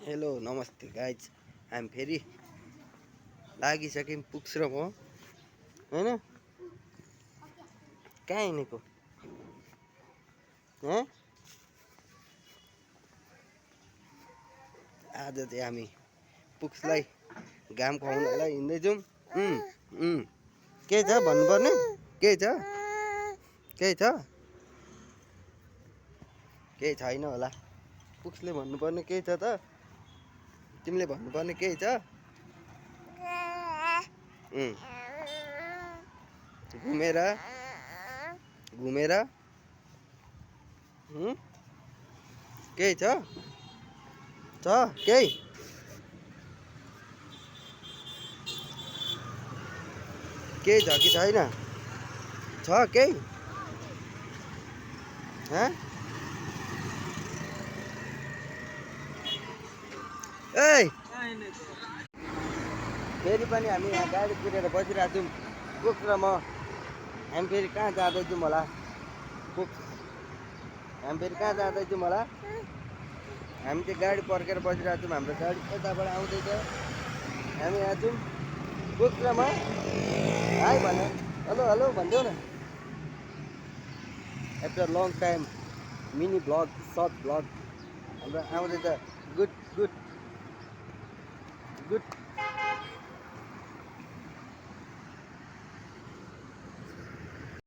Hello नमस्ते guys हामी फेरि लागिसक्यौँ पुग्छ र म होइन कहाँ हिँडेको आज चाहिँ हामी पुक्सलाई घाम खुवाउनलाई हिँड्दैछौँ। के छ भन्नुपर्ने के छ केही छ केही छैन होला। पुक्सले भन्नुपर्ने केही छ त तिमीले भन्नुपर्ने केही छ घुमेर घुमेर केही छ केही केही छ कि छैन छ केही ए फेरि पनि हामी यहाँ गाडी कुरेर बसिरहेको छौँ। पुग्छ र म हामी फेरि कहाँ जाँदैछौँ होला पुग्छ हामी फेरि कहाँ जाँदैछौँ होला। हामी चाहिँ गाडी पर्खेर बसिरहेको छौँ। हाम्रो गाडी यताबाट आउँदैछ हामी यहाँ छौँ। पुग्छ र म हाई भन हेलो हेलो भनिदेऊ न। After long time mini vlog short vlog हाम्रो आउँदैछ। Good good good